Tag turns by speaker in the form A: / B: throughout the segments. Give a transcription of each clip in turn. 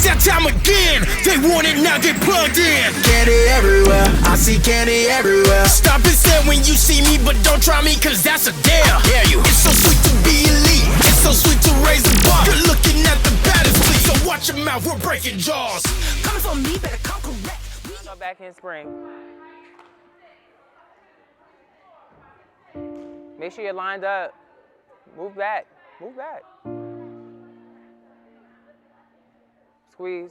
A: It's that time again. They want it now, they plugged in.
B: Candy everywhere, I see candy everywhere.
A: Stop and say when you see me, but don't try me, cause that's a dare. I dare you. It's so sweet to be elite. It's so sweet to raise the bar. You're looking at the baddest fleet, so watch your mouth, we're breaking jaws. Coming for me, better come correct.
C: Go back in spring. Make sure you're lined up. Move back. Move back. Squeeze.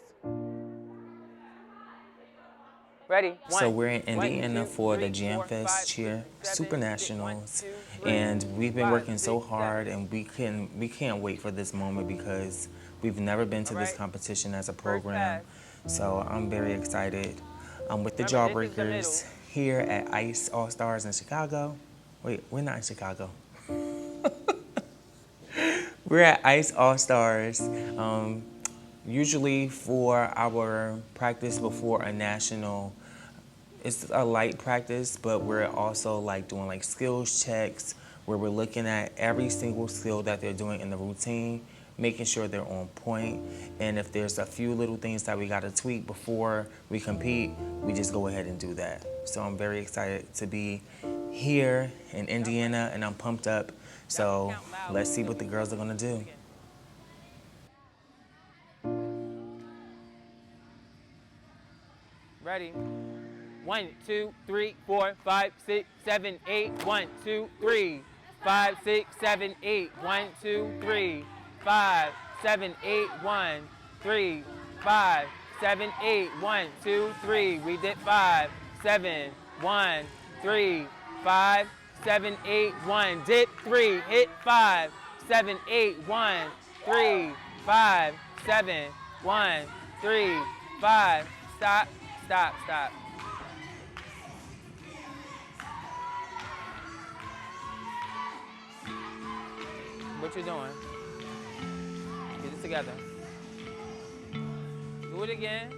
C: Ready.
D: So we're in Indiana for the Jamfest Cheer Super Nationals, and we've been working so hard, and we can't wait for this moment because we've never been to this competition as a program. So I'm very excited. I'm with the Jawbreakers here at Ice All-Stars in Chicago. Wait, we're not in Chicago. We're at Ice All-Stars. Usually for our practice before a national, it's a light practice, but we're also like doing like skills checks where we're looking at every single skill that they're doing in the routine, making sure they're on point. And if there's a few little things that we got to tweak before we compete, we just go ahead and do that. So I'm very excited to be here in Indiana, and I'm pumped up. So let's see what the girls are gonna do.
C: Ready. 1, 2, 3, 4, 5, 6, 7, 8. 1, 2, 3, 5, 6, 7, 8. 1, 2, 3, 5, 7, 8. 1, 3, 5, 7, 8. 1, 2, 3. We did 5, 7. 1, 3, 5, 7, 8. 1. Dip 3. Hit 5, 7, 8. 1, 3, 5, 7. 1, 3, 5. Stop. Stop, stop. What you doing? Get it together. Do it again.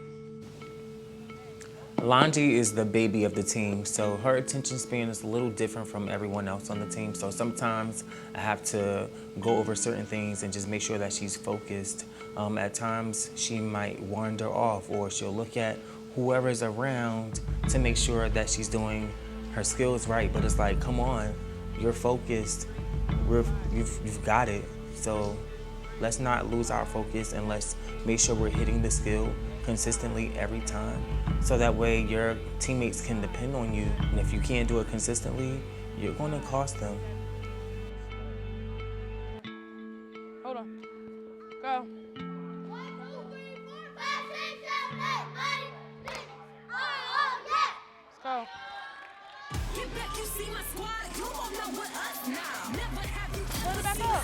D: Lonji is the baby of the team, so her attention span is a little different from everyone else on the team. So sometimes I have to go over certain things and just make sure that she's focused. At times she might wander off, or she'll look at whoever's around to make sure that she's doing her skills right. But it's like, come on, you're focused. You've got it. So let's not lose our focus, and let's make sure we're hitting the skill consistently every time. So that way your teammates can depend on you. And if you can't do it consistently, you're gonna cost them.
C: Hold on. Go. Go.
E: Get back, you see my squad, you won't know what us now. Never have you
C: Hold it back up.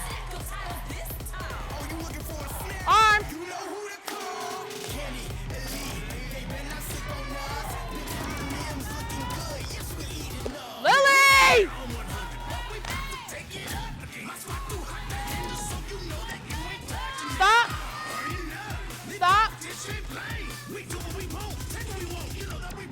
E: Oh, you looking for a snap?
C: Arm.
E: You know who to call. Candyelite, they better not slip on us. Liam's looking good, yes we eating up.
C: Lily! Stop. Stop.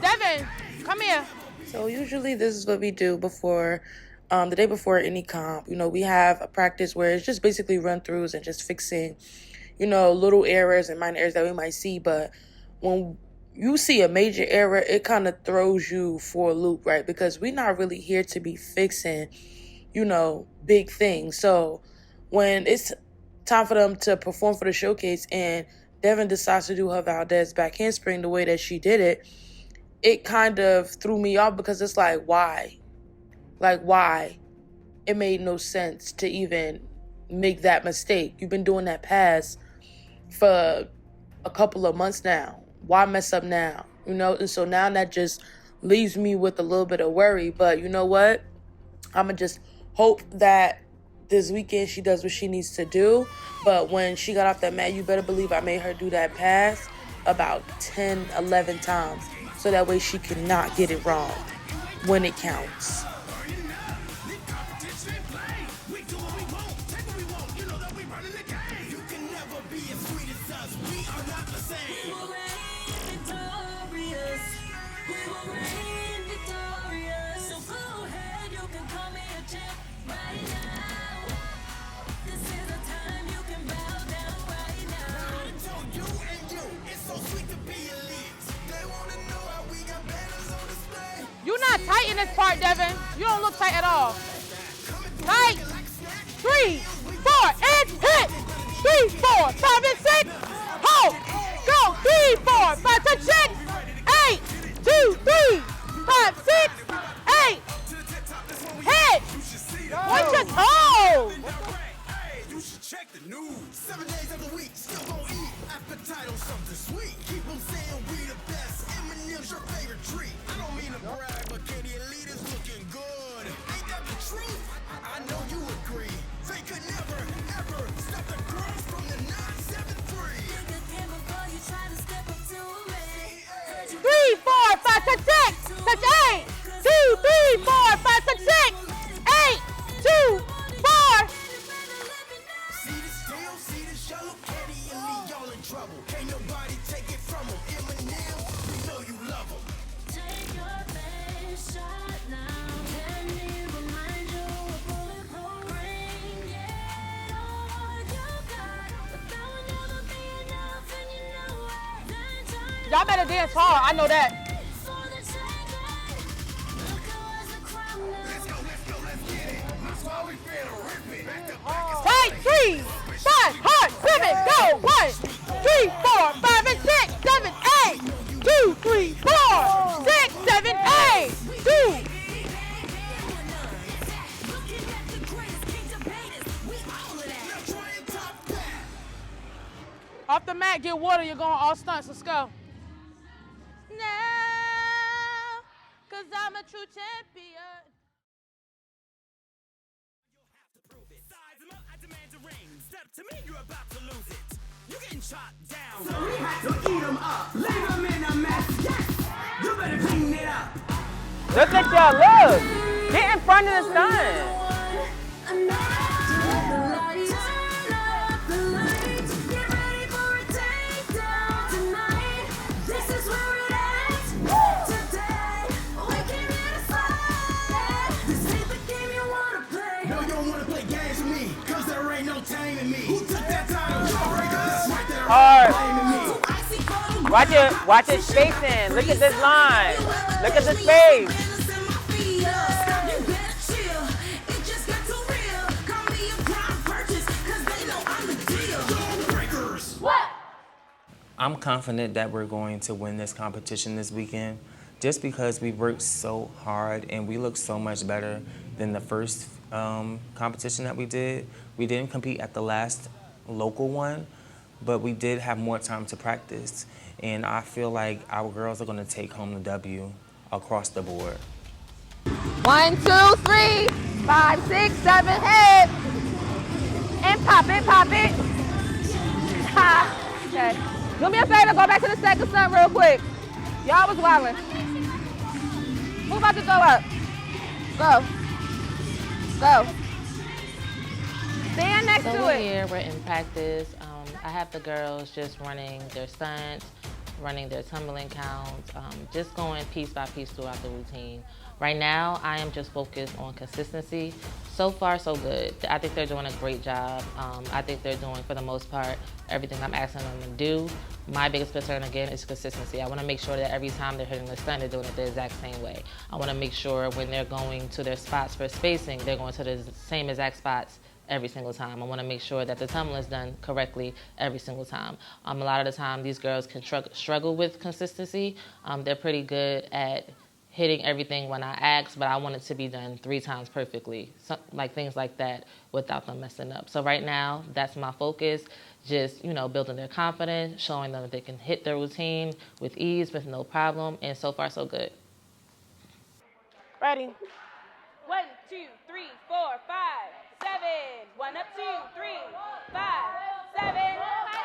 C: Devin, come here.
F: So usually this is what we do before, the day before any comp. You know, we have a practice where it's just basically run-throughs and just fixing, you know, little errors and minor errors that we might see. But when you see a major error, it kind of throws you for a loop, right? Because we're not really here to be fixing, you know, big things. So when it's time for them to perform for the showcase and Devin decides to do her Valdez back handspring the way that she did it, it kind of threw me off because it's like, why? Like, why? It made no sense to even make that mistake. You've been doing that pass for a couple of months now. Why mess up now? You know, and so now that just leaves me with a little bit of worry. But you know what? I'm going to just hope that this weekend she does what she needs to do. But when she got off that mat, you better believe I made her do that pass about 10, 11 times. So that way she cannot get it wrong when it counts.
G: this part, Devin. You don't look tight at all. Tight. 3, 4, and hit. 3, 4, 5, and 6. Hold. Go. 3, 4, 5, touch it. 8, 2, 3, 5, 6, 8. Hit. Watch your toes.
E: You should check the news. 7 days of the week, still gon' eat. Appetite on something sweet. Keep them saying we the best. M&M's your favorite treat. I don't mean to brag, but Candyelite is looking good. Ain't that the truth? I know you agree. They could never, ever stop the growth from the 973.
G: 3, 4, 5, touch 6. Touch 8. 2, 3, 4, 5, touch 6. 8, 2, 4.
E: See this deal, see this yellow Candyelite, y'all in trouble. Can't nobody take it from them. M&M's, we know you love them.
H: Take your best shot now. Let me remind you of bulletproof ring. Yeah, all you got, but that will never be enough, and you know it. Then turn
G: Y'all better dance hard. I know that.
H: for the taking. Look who has the crown now.
E: Let's get it. That's why we feel horrific. Back to back.
G: Tight. 3, 5, hard, 7, go. 1, 3, 4, 5, and 6, 7, 8. 2, 3, 4, 6, 7, 8. 2.
H: Looking at the greatest king debaters, we all of that.
E: Try and top that.
G: Off the mat, get water. You're going all stunts. Let's go. Now, cause I'm a true champion.
A: Size 'em up, I demand a ring. Step to me, you're about to lose it. You're getting chopped down.
B: So we had to eat them up, leave them in a mess. Yes, you better clean it up.
C: Look at y'all, look. Get in front of the sun.
E: No, you don't want to play games with me, cause there ain't no taming me. Who took that title? Jawbreakers. Right there,
C: Hard.
E: blaming me.
C: Watch it spacing. Look at this line. Look at the space.
D: I'm confident that we're going to win this competition this weekend just because we worked so hard and we look so much better than the first competition that we did. We didn't compete at the last local one, but we did have more time to practice. And I feel like our girls are going to take home the W across the board.
G: 1, 2, 3, 5, 6, 7, head. And pop it, pop it. Ha. Okay. Do me a favor, go back to the second stunt real quick. Y'all was wildin'. Who about to go up? Go. Go. Stand next
I: So
G: to
I: we're
G: it.
I: here, we're in practice. I have the girls just running their stunts, running their tumbling counts, just going piece by piece throughout the routine. Right now, I am just focused on consistency. So far, so good. I think they're doing a great job. I think they're doing, for the most part, everything I'm asking them to do. My biggest concern, again, is consistency. I want to make sure that every time they're hitting the stunt, they're doing it the exact same way. I want to make sure when they're going to their spots for spacing, they're going to the same exact spots every single time. I want to make sure that the tumbling is done correctly every single time. A lot of the time, these girls can struggle with consistency. They're pretty good at hitting everything when I ask, but I want it to be done 3 times perfectly, like things like that, without them messing up. So right now, that's my focus, just, building their confidence, showing them that they can hit their routine with ease, with no problem, and so far, so good.
G: Ready. 1, 2, 3, 4, 5, 7. 1 up, 2, 3, 5, 7. Up.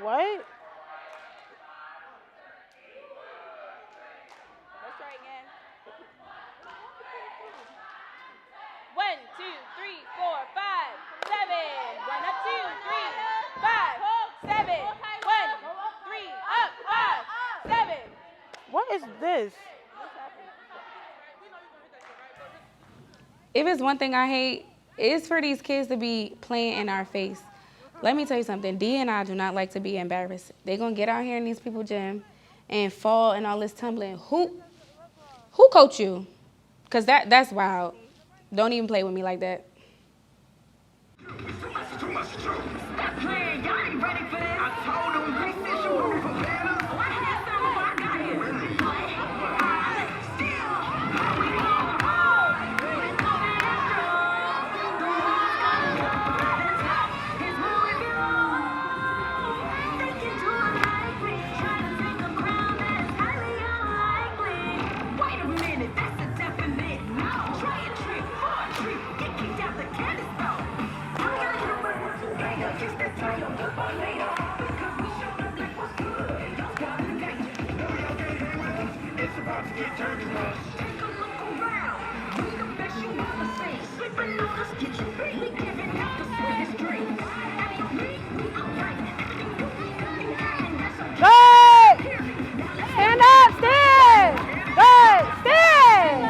G: What? Let's try again. 1, 2, 3, 4, 5, 7. 1 up, 2, 3, 5, 7. 1, 3, up, 5, 7. What is this?
J: If it's one thing I hate, it's for these kids to be playing in our face. Let me tell you something, D and I do not like to be embarrassed. They're gonna get out here in these people's gym and fall and all this tumbling. Who coach you? Cause that's wild. Don't even play with me like that.
G: Good! Stand up, stand! Good, stand!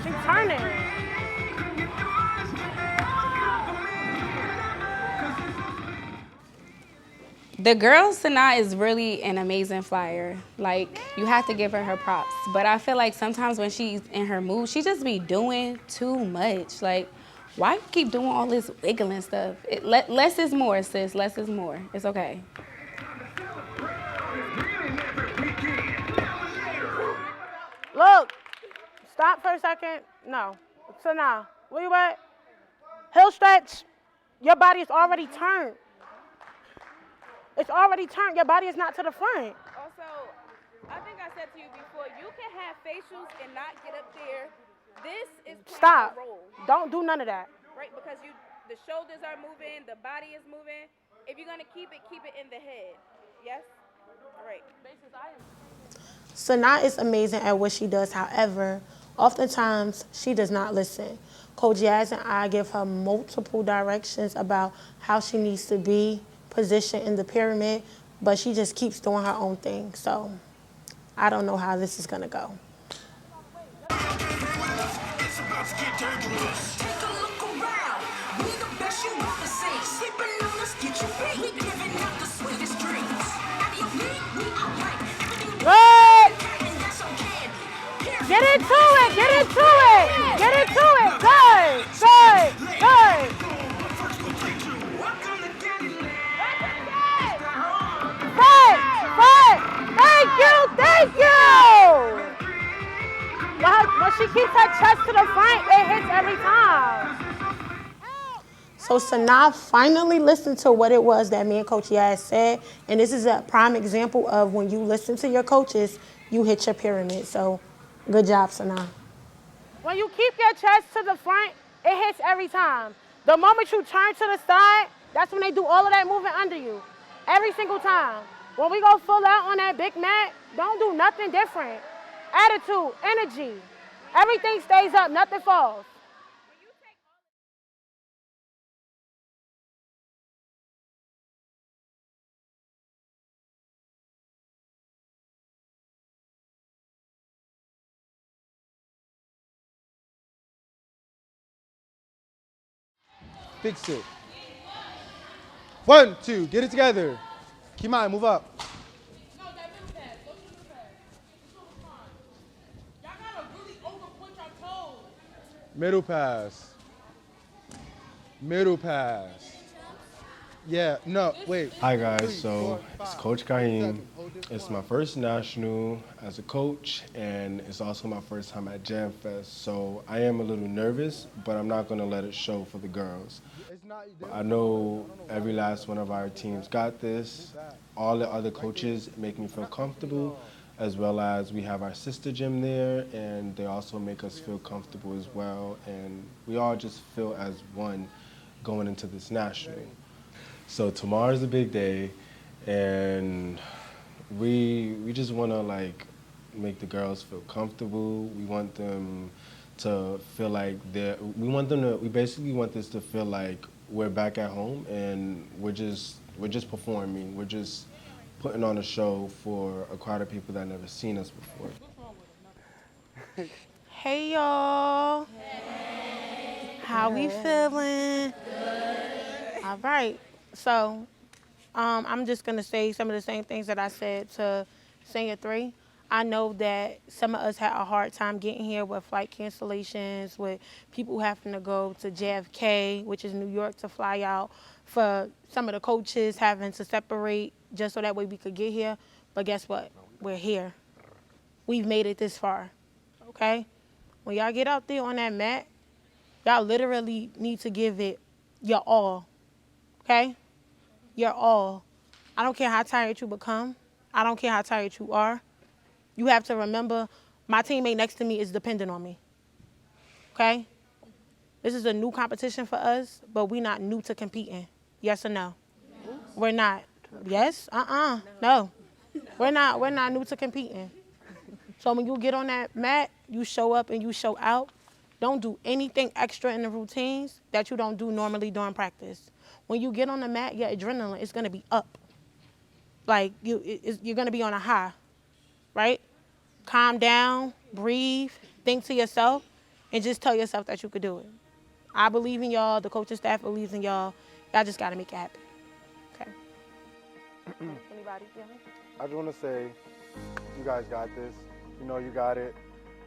G: She's turning.
J: The girl Sanaa is really an amazing flyer. Like, you have to give her props. But I feel like sometimes when she's in her mood, she just be doing too much. Like, why you keep doing all this wiggling stuff? Less is more, sis. Less is more. It's okay.
G: Look, stop for a second. No. Sanaa, where you at? Heel stretch. Your body is already turned. It's already turned. Your body is not to the front.
K: Also, I think I said to you before, you can have facials and not get up there. This is
G: Stop.
K: a role.
G: Don't do none of that.
K: Right? Because the shoulders are moving, the body is moving. If you're gonna keep it in the head. Yes? All right.
L: Sanaa is amazing at what she does. However, oftentimes she does not listen. Coach Yaz and I give her multiple directions about how she needs to be positioned in the pyramid, but she just keeps doing her own thing. So I don't know how this is gonna go.
E: It's about to get dangerous. Take a look around. We the best you ever seen. Sleeping on us, get your feet. We giving out the sweetest dreams. Out of your league, we outright everything.
G: Good.
E: And that's on candy.
G: Get into it. Get into it. Get into it. Good. Good. Good.
E: Welcome to Candyland.
G: Fred. Fred. Thank you. Thank you. When she keeps her chest to the front, it hits every time.
L: So Sanaa finally listened to what it was that me and Coach Yaz said, and this is a prime example of when you listen to your coaches, you hit your pyramid. So good job, Sanaa.
G: When you keep your chest to the front, it hits every time. The moment you turn to the side, that's when they do all of that movement under you. Every single time. When we go full out on that big mat, don't do nothing different. Attitude, energy, everything stays up, nothing falls.
M: Fix it. 1, 2, get it together. Kimai, move up. Middle pass. Middle pass. Yeah, no, wait.
N: Hi guys, so it's Coach Kaheem. It's my first national as a coach, and it's also my first time at Jamfest. So I am a little nervous, but I'm not gonna let it show for the girls. I know every last one of our teams got this. All the other coaches make me feel comfortable, as well as we have our sister gym there, and they also make us feel comfortable as well. And we all just feel as one going into this national. So tomorrow's a big day, and we just want to like make the girls feel comfortable. We want them to feel like we basically want this to feel like we're back at home, and we're just performing. We're just putting on a show for a crowd of people that never seen us before.
G: Hey y'all.
L: How we feeling? All right. So, I'm just gonna say some of the same things that I said to Senior 3. I know that some of us had a hard time getting here with flight cancellations, with people having to go to JFK, which is New York, to fly out, for some of the coaches having to separate just so that way we could get here. But guess what? We're here. We've made it this far, okay? When y'all get out there on that mat, y'all literally need to give it your all, okay? Your all. I don't care how tired you become. I don't care how tired you are. You have to remember, my teammate next to me is dependent on me, okay? This is a new competition for us, but we're not new to competing. Yes or no? We're not. Yes? No. We're not new to competing. So when you get on that mat, you show up and you show out. Don't do anything extra in the routines that you don't do normally during practice. When you get on the mat, your adrenaline is gonna be up. Like you're gonna be on a high, right? Calm down, breathe, think to yourself, and just tell yourself that you could do it. I believe in y'all, the coaching staff believes in y'all. Y'all just gotta make it happen, okay? Anybody? Yeah.
M: I just want to say, you guys got this. You know you got it.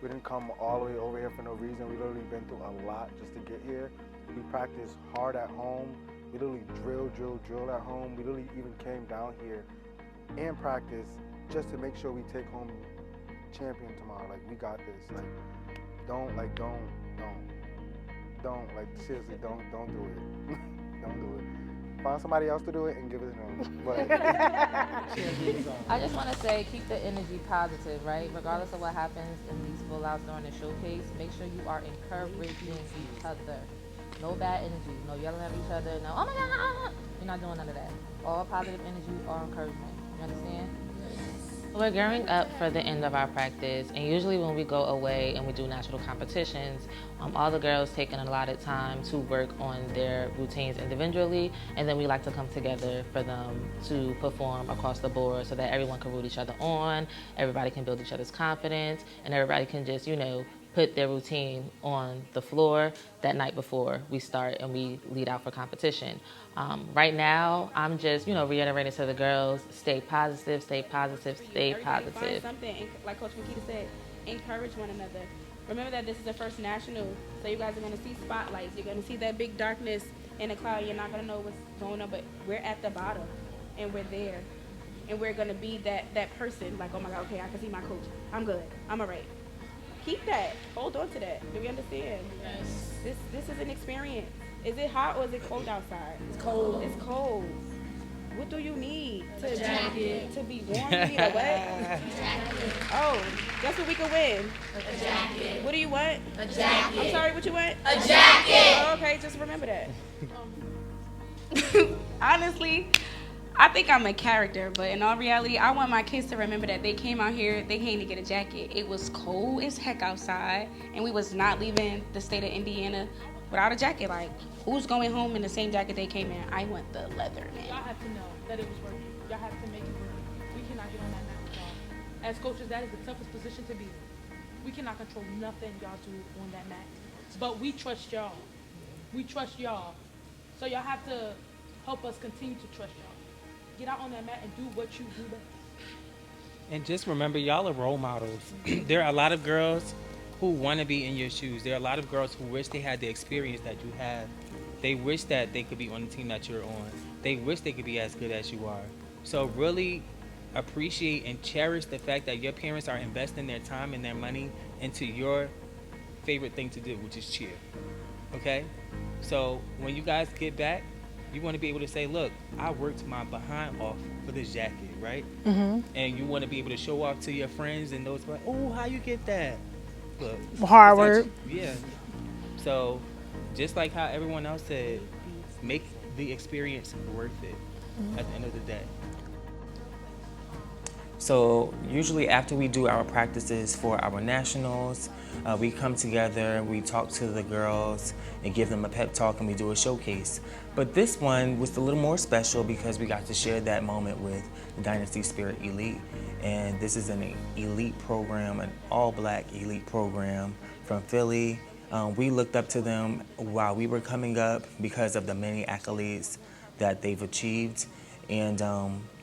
M: We didn't come all the way over here for no reason. We literally been through a lot just to get here. We practice hard at home. We literally drill at home. We literally even came down here and practice just to make sure we take home champion tomorrow. Like, we got this. Like, don't, seriously, don't do it. Don't do it. Find somebody else to do it and give it to them. But
I: I just want to say, keep the energy positive, right? Regardless of what happens in these full-outs during the showcase, make sure you are encouraging each other. No bad energy, no yelling at each other, no, oh my God, you're not doing none of that. All positive energy, all encouragement. You understand? We're gearing up for the end of our practice, and usually when we go away and we do national competitions, all the girls take an allotted time to work on their routines individually, and then we like to come together for them to perform across the board so that everyone can root each other on, everybody can build each other's confidence, and everybody can just, put their routine on the floor that night before we start and we lead out for competition. Right now, I'm just, reiterating to the girls, stay positive, stay positive, stay positive.
K: Find something, like Coach Makita said, encourage one another. Remember that this is the first national, so you guys are going to see spotlights. You're going to see that big darkness in the cloud. You're not going to know what's going on, but we're at the bottom, and we're there. And we're going to be that person, like, oh my God, okay, I can see my coach. I'm good. I'm all right. Keep that. Hold on to that. Do we understand? Yes. This is an experience. Is it hot or is it cold outside? It's cold. It's cold. What do you need to be warm? You need a what? A jacket. Oh, guess what we could win? A jacket. What do you want? A jacket. I'm sorry, what you want? A jacket. Oh, okay, just remember that.
J: Honestly, I think I'm a character, but in all reality, I want my kids to remember that they came out here, they came to get a jacket. It was cold as heck outside, and we was not leaving the state of Indiana without a jacket. Like, who's going home in the same jacket they came in? I want the leather, man.
G: Y'all have to know that it was working. Y'all have to make it work. We cannot get on that mat with y'all. As coaches, that is the toughest position to be in. We cannot control nothing y'all do on that mat. But we trust y'all. We trust y'all. So y'all have to help us continue to trust y'all. Get out on that mat and do what you do best.
C: And just remember, y'all are role models. There are a lot of girls who want to be in your shoes. There are a lot of girls who wish they had the experience that you have. They wish that they could be on the team that you're on. They wish they could be as good as you are. So really appreciate and cherish the fact that your parents are investing their time and their money into your favorite thing to do, which is cheer. Okay? So when you guys get back, you want to be able to say, look, I worked my behind off for this jacket, right? Mm-hmm. And you want to be able to show off to your friends and those like, oh, how you get that? Look,
L: hard work.
C: Yeah. So just like how everyone else said, make the experience worth it at the end of the day.
D: So usually after we do our practices for our nationals, we come together, we talk to the girls and give them a pep talk, and we do a showcase. But this one was a little more special because we got to share that moment with the Dynasty Spirit Elite. And this is an elite program, an all-black elite program from Philly. We looked up to them while we were coming up because of the many accolades that they've achieved. And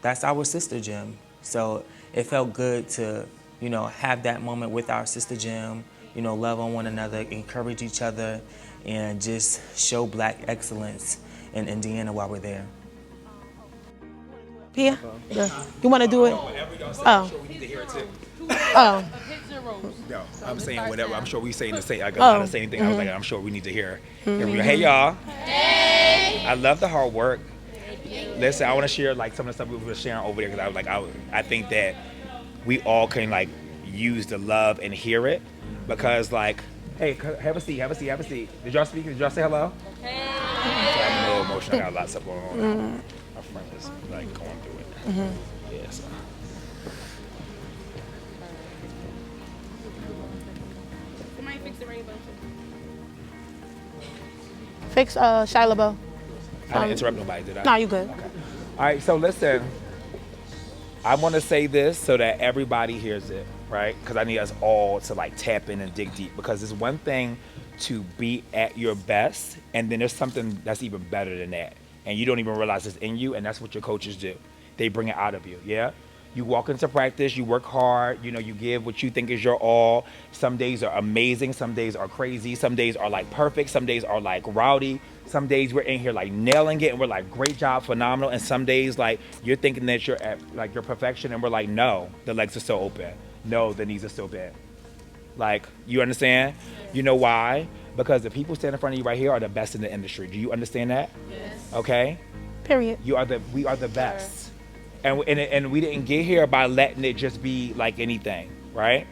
D: that's our sister gym. So it felt good to, have that moment with our sister gym, love on one another, encourage each other, and just show Black excellence in Indiana while we're there.
L: Pia? Yeah. You want to do it? Oh. Oh.
O: No, I'm saying whatever. I'm sure we saying the same. I got the same thing. I was like, I'm sure we need to hear. Hey y'all. Hey. I love the hard work. Listen, I want to share like some of the stuff we were sharing over there because I was like, I think that we all can like use the love and hear it because like, hey, have a seat. Did y'all speak? Did y'all say hello? Hey. I'm a little emotional. I got a lot of stuff going on. My friend is like going through it. Yeah. So.
K: Somebody fix the rainbow.
L: Fix Shia LaBeouf.
O: I didn't interrupt nobody, did I?
L: No, you good.
O: Okay. All right, so listen. I want to say this so that everybody hears it, right? Because I need us all to like tap in and dig deep because it's one thing to be at your best and then there's something that's even better than that. And you don't even realize it's in you and that's what your coaches do. They bring it out of you, yeah? You walk into practice, you work hard, you give what you think is your all. Some days are amazing, some days are crazy, some days are like perfect, some days are like rowdy. Some days we're in here like nailing it and we're like, great job, phenomenal. And some days like you're thinking that you're at like your perfection and we're like, no, the legs are still open. No, the knees are still bent. Like, you understand? You know why? Because the people standing in front of you right here are the best in the industry. Do you understand that?
K: Yes.
O: Okay?
L: Period.
O: We are the best. And we didn't get here by letting it just be like anything, right?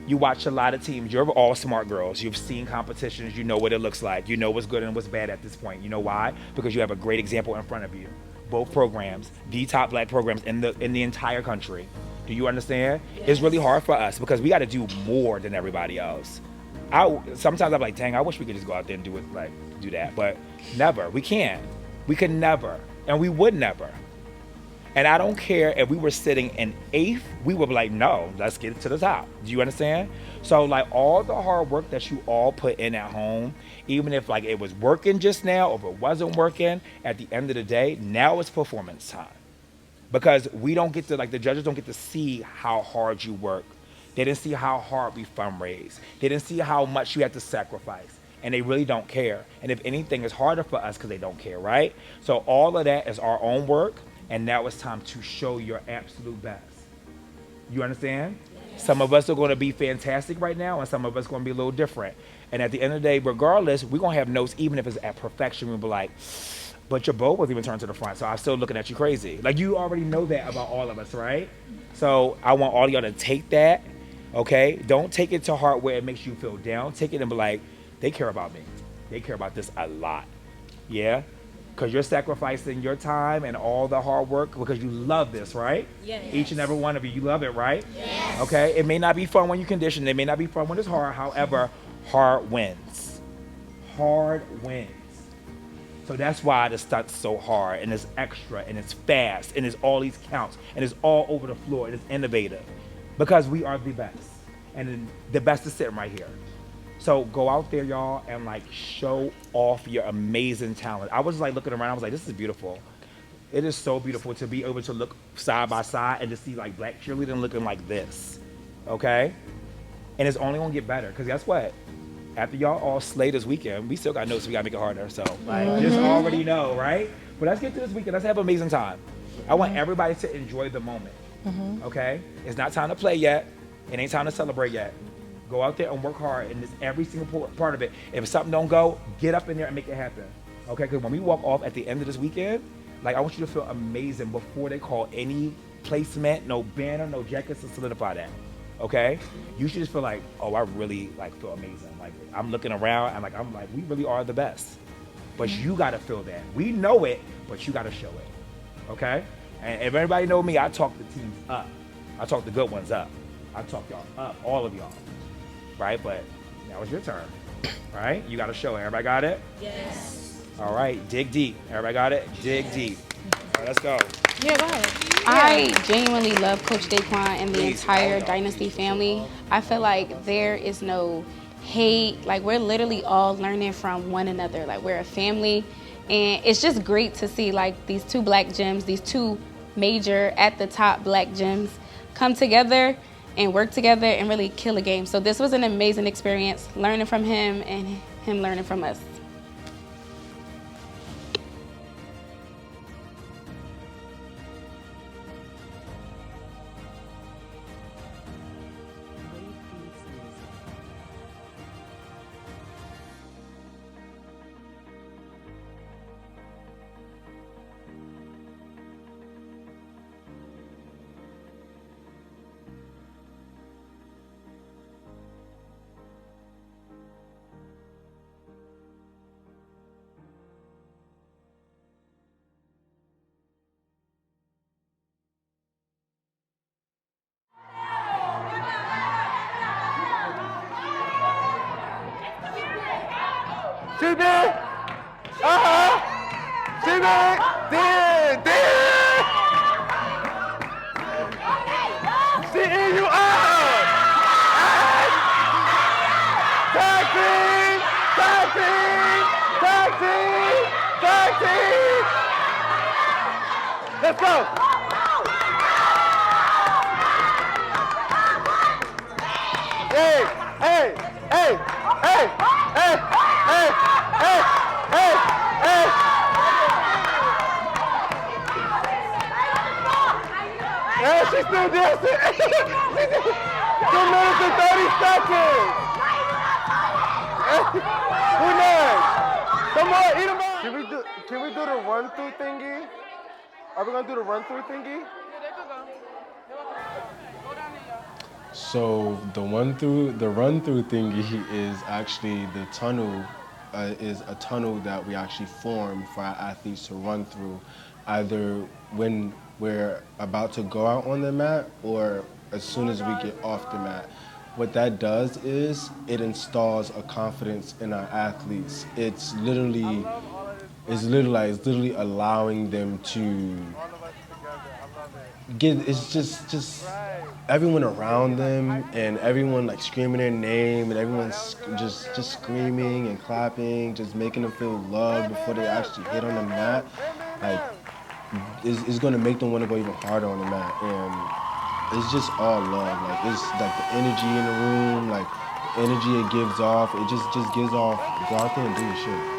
O: You watch a lot of teams. You're all smart girls. You've seen competitions. You know what it looks like. You know what's good and what's bad at this point. You know why? Because you have a great example in front of you. Both programs, the top Black programs in the entire country. Do you understand? Yes. It's really hard for us because we got to do more than everybody else. Sometimes I'm like, dang, I wish we could just go out there and do that. But never. We can't. We could never. And we would never. And I don't care if we were sitting in 8th, we would be like, no, let's get it to the top. Do you understand? So like all the hard work that you all put in at home, even if like it was working just now or if it wasn't working, at the end of the day, now it's performance time. Because we don't get to, like the judges don't get to see how hard you work. They didn't see how hard we fundraise. They didn't see how much you had to sacrifice. And they really don't care. And if anything, it's harder for us because they don't care, right? So all of that is our own work. And now it's time to show your absolute best. You understand? Yes. Some of us are going to be fantastic right now, and some of us are going to be a little different. And at the end of the day, regardless, we're going to have notes, even if it's at perfection. We'll be like, but your bow wasn't even turned to the front, so I'm still looking at you crazy. Like, you already know that about all of us, right? So I want all of y'all to take that, okay? Don't take it to heart where it makes you feel down. Take it and be like, they care about me. They care about this a lot, yeah? Because you're sacrificing your time and all the hard work because you love this, right?
K: Yes.
O: Each and every one of you love it, right?
K: Yes.
O: Okay? It may not be fun when you condition. It may not be fun when it's hard. However, hard wins. Hard wins. So that's why the stunt's so hard and it's extra and it's fast and it's all these counts and it's all over the floor and it's innovative because we are the best. And the best is sitting right here. So go out there, y'all, and like show off your amazing talent. I was like looking around, I was like, this is beautiful. It is so beautiful to be able to look side by side and to see like Black cheerleading looking like this, okay? And it's only gonna get better, because guess what? After y'all all slay this weekend, we still got notes, so we gotta make it harder. So like, just already know, right? But let's get to this weekend, let's have an amazing time. I want everybody to enjoy the moment, okay? It's not time to play yet. It ain't time to celebrate yet. Go out there and work hard, and it's every single part of it. If something don't go, get up in there and make it happen, okay? Because when we walk off at the end of this weekend, like I want you to feel amazing before they call any placement, no banner, no jackets to solidify that, okay? You should just feel like, oh, I really like feel amazing. Like I'm looking around, and I'm like, we really are the best. But you gotta feel that. We know it, but you gotta show it, okay? And if everybody know me, I talk the teams up. I talk the good ones up. I talk y'all up, all of y'all. Right, but now it's your turn, right? You got to show it. Everybody got it?
K: Yes.
O: All right, dig deep. Everybody got it? Dig deep. All right, let's go.
J: Yeah, go ahead. I genuinely love Coach Daquan and the entire Dynasty family. I feel like there is no hate. Like, we're literally all learning from one another. Like, we're a family. And it's just great to see, like, these two black gyms, these two major at the top black gyms come together and work together and really kill a game. So this was an amazing experience, learning from him and him learning from us.
P: She did. She did. She in you out. Tag team. Tag team. Tag team. Tag team. Let's go. Hey, hey, hey, hey, hey, hey, hey, hey, hey. Yeah, she's still dancing. 2 minutes and 30 seconds. Who next? Come on, eat them up. Can we do the run through thingy? Are we gonna do the run through thingy?
N: So the run through thingy is actually the tunnel. Is a tunnel that we actually form for our athletes to run through, either when we're about to go out on the mat or as soon as we get off the mat. What that does is it installs a confidence in our athletes. It's literally allowing them to it's just everyone around them and everyone like screaming their name and everyone's just screaming and clapping, just making them feel loved before they actually hit on the mat. Like, is going to make them want to go even harder on the mat, and it's just all love. Like, it's like the energy in the room, like the energy it gives off. It just gives off. Go out there and do your shit.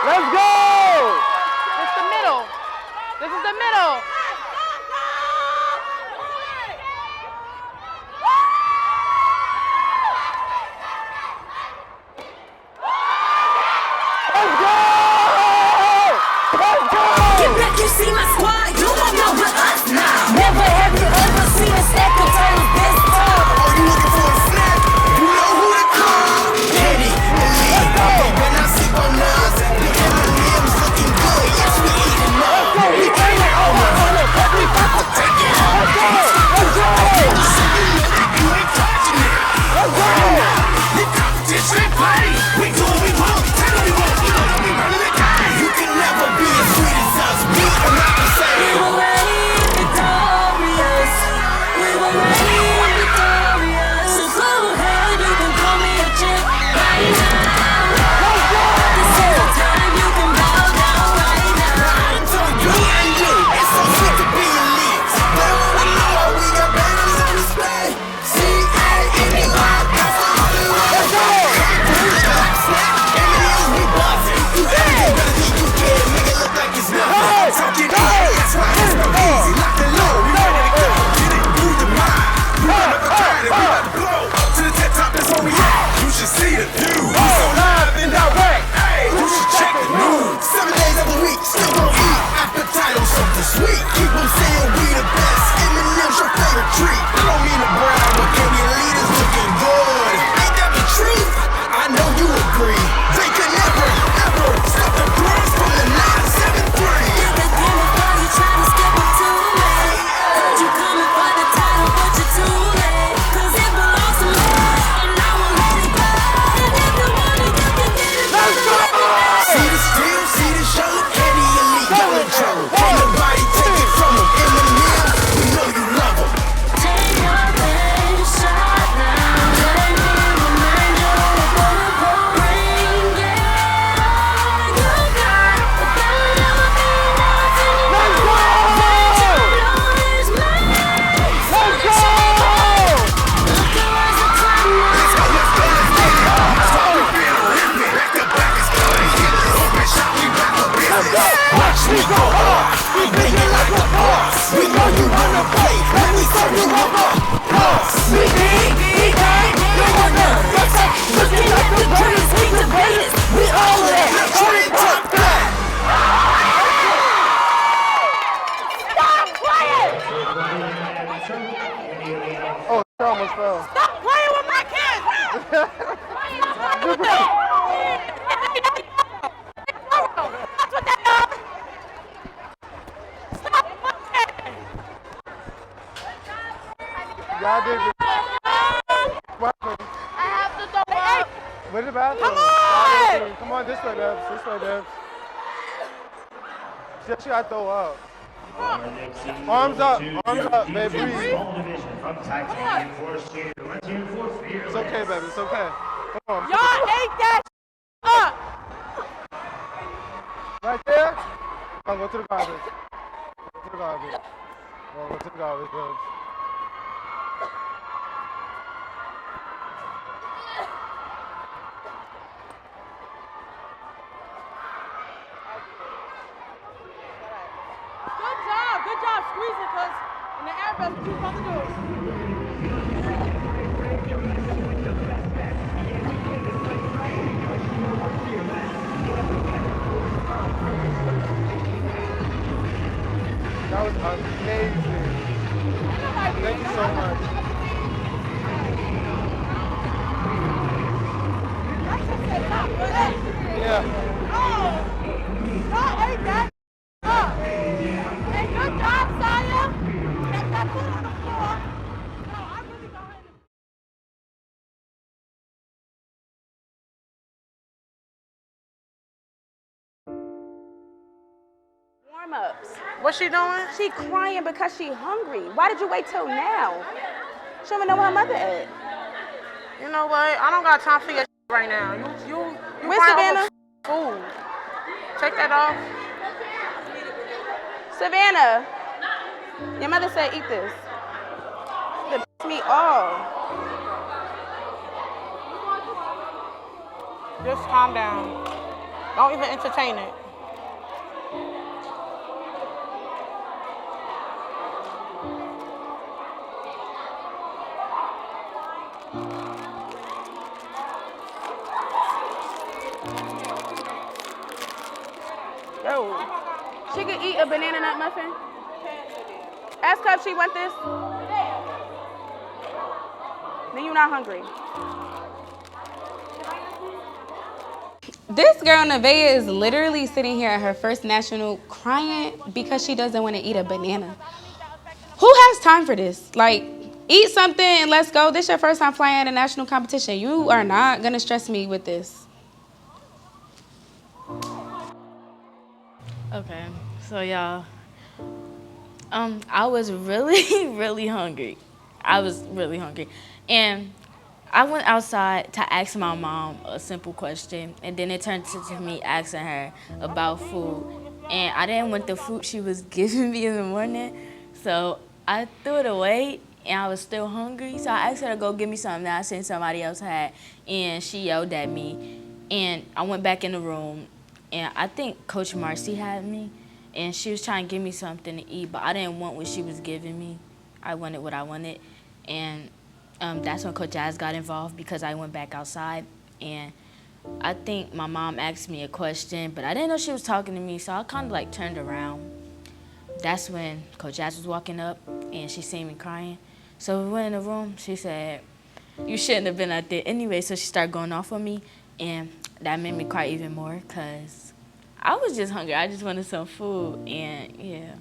P: Let's go!
G: This is the middle. This is the middle.
P: Let's go! Let's go!
H: Get back, you see my squad, you won't know with us now. Never have you ever seen a stack of turtles this tall.
E: Are you looking for a snack? You know who to call. Candyelite. They better not sleep on us. The M&M's looking good. Yes, we eating up. We came it over. We about to take it off.
P: Let's go! Let's go!
E: So you know that you ain't touching it.
P: Let's go!
E: The competition ain't play. We do what we want. Take what we want. You know that we running the game. You can never be as sweet as us. We are not the same.
H: We were ready, victorious. We were ready, victorious. So go ahead, you can call me a champ right now. This is the time you can bow down right now.
E: I told you and you, it's so sweet to be elite. But we know we got bangers on display. C-A-N-D-Y, that's the only way.
P: Let's go!
E: Snap, M&M's, we buzzing. You everything better than you can, make it look like it's nothing. I'm talking easy, that's why it's so easy. Lock and low, we ready to go. Get it through your mind. We don't ever try it, we about to blow. Up to the tip top, that's where we at. You should see the view. We so live and direct. Hey, you should check the news. 7 days of the week, still gon' eat. Appetite on something sweet. Keep them saying we the best. M&M's your favorite treat. I don't mean to brag, but Candyelite's looking good. Ain't that the truth? I know you agree. They could never, ever stop the girls from the 973.
H: Get back in before you try to step up too late. Heard you coming for the title, but you're too late. 'Cause it belongs to me, and I won't let it go. And if you want it, you can get it.
P: Let's go!
E: See the steal, see the show. Candyelite, y'all in trouble. Can't nobody take it from them. M&M's, we know you love them.
H: Take your best shot now. Let me remind you of what it will bring. Yeah, all you got, but that will never be enough. And you
P: Let's go!
H: know it's mine.
P: Let's go!
H: Look at where's the clock now.
E: Let's go, let's go, let's get it. Start with being Olympic. Back to back is cutting hit. Open shot, we back for business. Watch me go hard. We bring it like a boss. We know you wanna play. Let me serve you up a boss.
H: We big, no one else. Let's take, looking like the greatest, we the greatest. We all of that.
E: Let's try and top that.
G: Stop playing!
P: Oh, she almost fell.
G: Stop playing with my kids! That's what that is! Stop playing!
P: Y'all did it. What happened?
G: I have to throw up.
P: Where's the bathroom?
G: Come on!
P: Come on, this way, Debs. This way, Debs. She actually got to throw up. Arms up, baby. Breathe. It's okay, baby. It's okay. Come on.
G: Y'all ate that up!
P: Right there? Come on, go to the garbage. Go to the garbage. Go to the garbage, Debs.
G: Good job squeezing, cause in the air best what you supposed to do.
P: That was amazing. Thank you so much. Yeah.
G: Y'all ate that up. And good job, Saya. Get that foot on the floor. No, I really go ahead and...
K: Warm-ups. What's she doing? She crying because she hungry. Why did you wait till now? She don't even know where her mother at.
Q: You know what? I don't got time for your right now. You
K: Where's
Q: crying
K: Savannah?
Q: over food. Take that off.
K: Savannah, your mother said eat this. It piss me off.
Q: Just calm down. Don't even entertain it.
K: Yo, she could eat a banana nut muffin. Ask her if she want this. Then you're not hungry.
J: This girl, Nevaeh, is literally sitting here at her first national crying because she doesn't want to eat a banana. Who has time for this? Like, eat something and let's go. This your first time flying at a national competition. You are not going to stress me with this.
R: Okay, so y'all, I was really, really hungry. I was really hungry. And I went outside to ask my mom a simple question, and then it turned to me asking her about food. And I didn't want the food she was giving me in the morning, so I threw it away, and I was still hungry. So I asked her to go get me something that I seen somebody else had, and she yelled at me. And I went back in the room, and I think Coach Marcy had me, and she was trying to give me something to eat, but I didn't want what she was giving me. I wanted what I wanted, and that's when Coach Jazz got involved because I went back outside, and I think my mom asked me a question, but I didn't know she was talking to me, so I kind of like turned around. That's when Coach Jazz was walking up, and she seen me crying. So we went in the room. She said, "You shouldn't have been out there anyway," so she started going off on me, and that made me cry even more because I was just hungry. I just wanted some food, and yeah.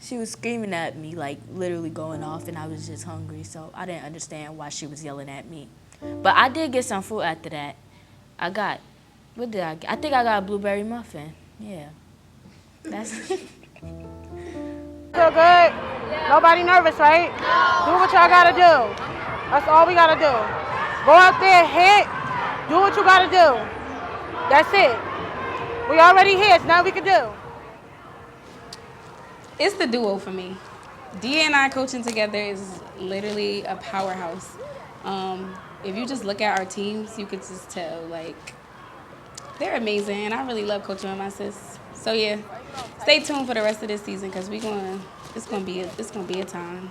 R: She was screaming at me, like literally going off, and I was just hungry, so I didn't understand why she was yelling at me. But I did get some food after that. I got, what did I get? I think I got a blueberry muffin. Yeah. That's
Q: Feel good? Nobody nervous, right? Do what y'all gotta do. That's all we gotta do. Go out there, hit, do what you gotta do. That's it. We already here, it's nothing we can do.
J: It's the duo for me. Dia and I coaching together is literally a powerhouse. If you just look at our teams, you could just tell, like, they're amazing, and I really love coaching with my sis. So yeah, stay tuned for the rest of this season because it's gonna be a time.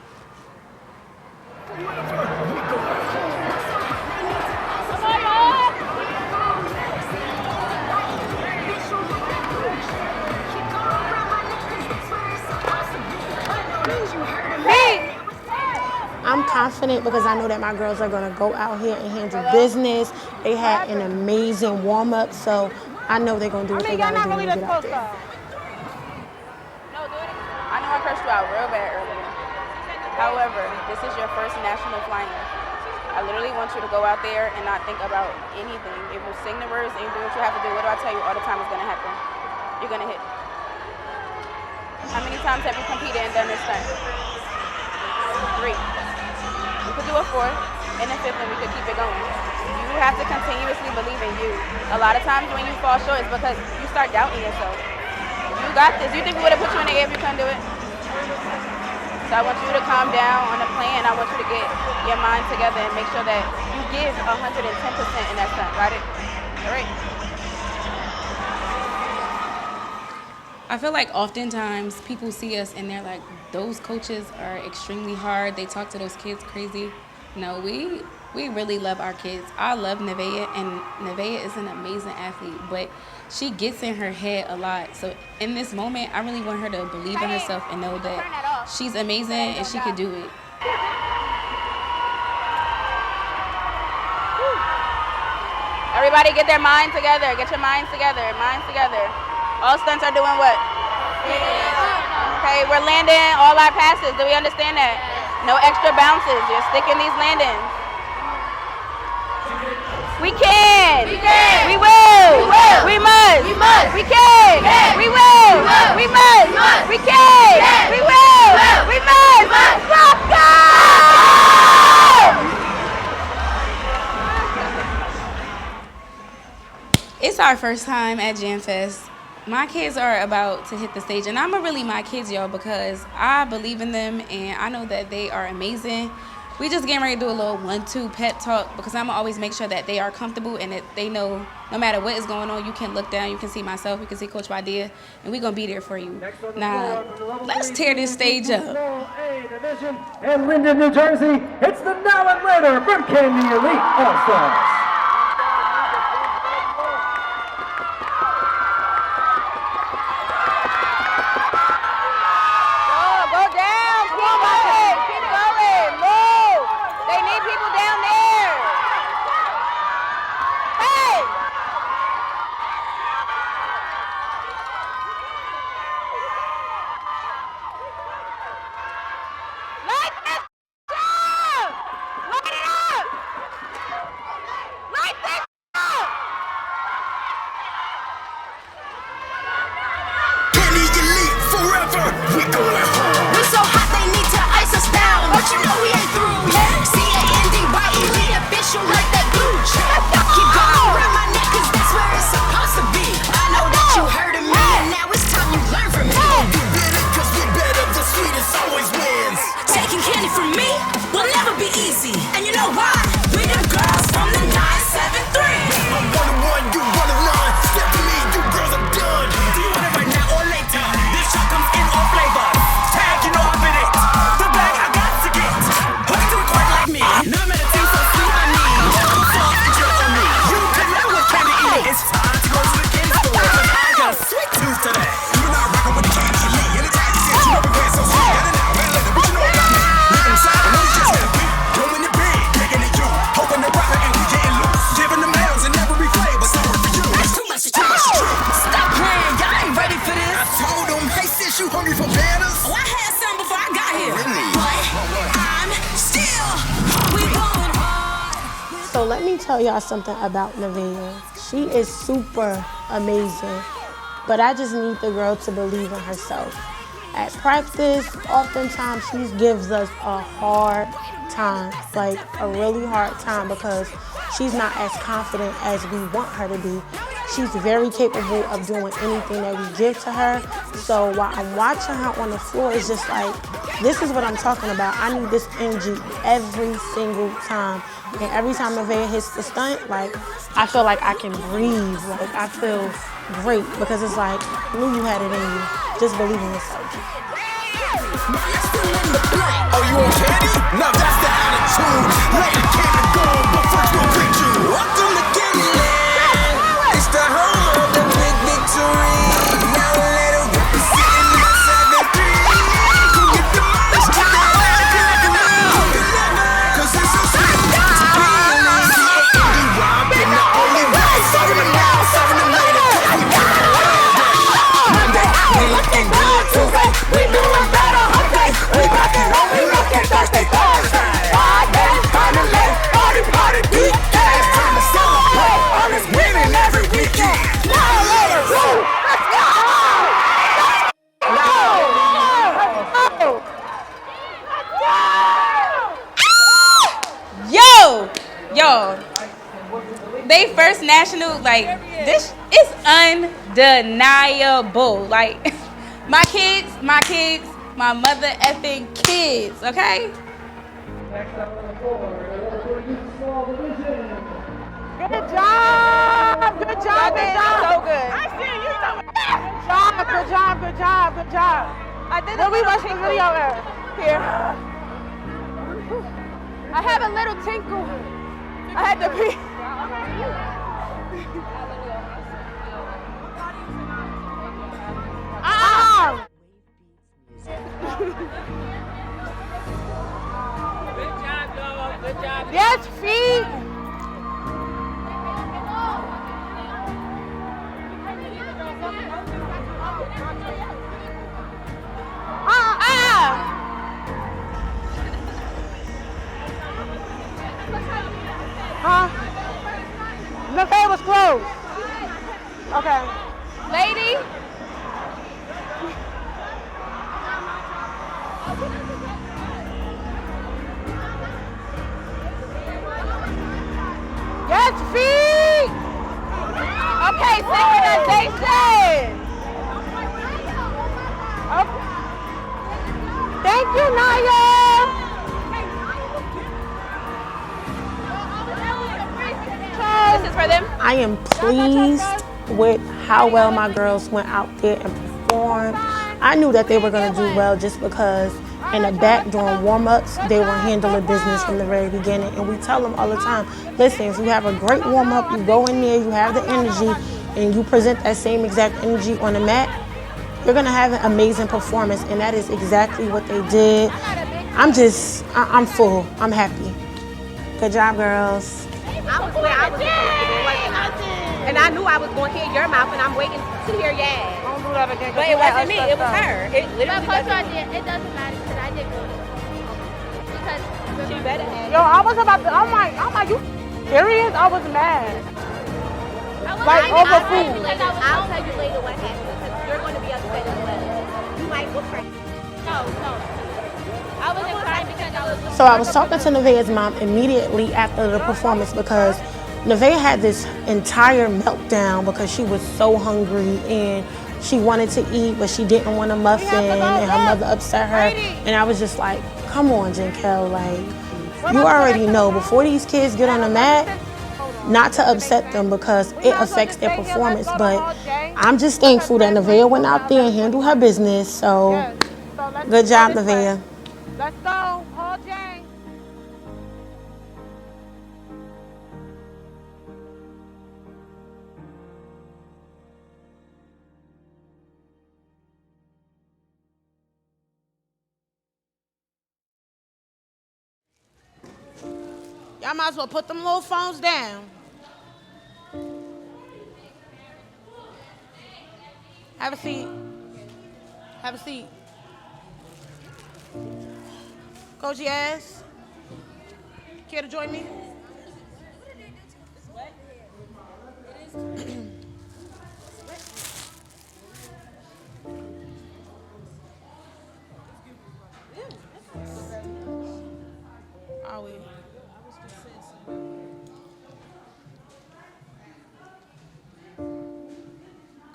L: I'm confident because I know that my girls are going to go out here and handle business. They had an amazing warm-up, so I know they're going to do what they got to do when they get out there.
K: I know I cursed you out real bad earlier. However, this is your first national flying. I literally want you to go out there and not think about anything. If you sing the words and you do what you have to do, what do I tell you all the time is going to happen? You're going to hit. How many times have you competed and done this stunt? 3. We could do a 4th and a 5th, and we could keep it going. You have to continuously believe in you. A lot of times when you fall short, it's because you start doubting yourself. You got this. You think we would have put you in the air if you couldn't do it? So I want you to calm down on the plan. I want you to get your mind together and make sure that you give 110% in that stunt. Got it? All right.
J: I feel like oftentimes people see us and they're like, those coaches are extremely hard. They talk to those kids crazy. No, we really love our kids. I love Nevaeh, and Nevaeh is an amazing athlete, but she gets in her head a lot. So in this moment, I really want her to believe in herself and know that she's amazing and she can do it.
K: Everybody get their mind together. Get your minds together. Minds together. All stunts are doing what? Okay, we're landing all our passes. Do we understand that? No extra bounces. You're sticking these landings. We can. We will. We must. We can. We will. We must. We can. We will. We must. Let's go!
J: It's our first time at Jamfest. My kids are about to hit the stage, and I'm really my kids, y'all, because I believe in them, and I know that they are amazing. We just getting ready to do a little 1-2 pep talk because I'm gonna always make sure that they are comfortable and that they know no matter what is going on, you can look down, you can see myself, you can see Coach Badia, and we're gonna be there for you. Now, let's tear this stage up.
S: A division in Linden, New Jersey, it's the now and later from Candyeliteallstars.
L: So let me tell y'all something about Nevaeh. She is super amazing, but I just need the girl to believe in herself. At practice, oftentimes she gives us a hard time, like a really hard time, because she's not as confident as we want her to be. She's very capable of doing anything that we give to her. So while I'm watching her on the floor, it's just like, this is what I'm talking about. I need this energy every single time. And every time Nevaeh hits the stunt, like, I feel like I can breathe. Like, I feel great because it's like, I knew you had it in you. Just believe in yourself.
A: Oh, you want candy? Now that's the attitude. Later came and gone, but first we'll greet you. Welcome to Candyland. It's the home of the big victory. Now later representing my 7-3. Go get the most today. Cause it's so sweet to be elite. C-A-N-D-Y, been the only way. Serving them now, serving them later. Cause we got it. Monday, we looking good. Tuesday, we doing better. Okay, we rockin' on, we rockin' Thursday, Thursday. Friday, finally, party, party, weekend. It's time to celebrate. All this winning every weekend. Now later, let's go!
J: Yo, they first national, like, this is undeniable. Like, my kids, my mother effing kids, okay?
Q: Good job! Good job! Good job! So good. I see you. Good job! Good job! Good job! I did. Where we watching the video at? Here. I have a little tinkle. I had to pee.
C: Good job, dog. Good job.
Q: Yes, feet. Huh? Nevaeh was closed. Okay.
G: Lady.
Q: Yes, feet.
G: Okay, synchronization.
Q: Okay. Thank you, Naya. this for them?
L: I am pleased with how well my girls went out there and performed. I knew that they were going to do well just because in the back during warm-ups, they were handling business from the very beginning. And we tell them all the time, listen, if you have a great warm-up, you go in there, you have the energy, and you present that same exact energy on the mat, you're going to have an amazing performance. And that is exactly what they did. I'm full. I'm happy. Good job, girls.
Q: I was where I was supposed to be. And I knew I was going to hear your mouth, and I'm waiting to hear Yaz.
G: Don't do that again.
Q: But it wasn't me. It was her. It literally
H: But
Q: wasn't me.
H: it doesn't matter because I did good. Because
Q: she better have.
G: Yo, I was about to. I'm like, you serious? I was mad. Like over food.
Q: I'll tell you later what happened because you're going to be upset as well. You might look crazy.
H: No. I wasn't crying because I was.
L: So I was talking to Nevaeh's mom immediately after the performance because Nevaeh had this entire meltdown because she was so hungry and she wanted to eat, but she didn't want a muffin, and her mother upset her. And I was just like, come on, Jankel, like, you already know before these kids get on the mat, not to upset them because it affects their performance. But I'm just thankful that Nevaeh went out there and handled her business. So good job, Nevaeh.
G: Let's go. Hold Jane.
L: Y'all might as well put them little phones down. Have a seat. Have a seat. Coach Yaz, care to join me? Are we?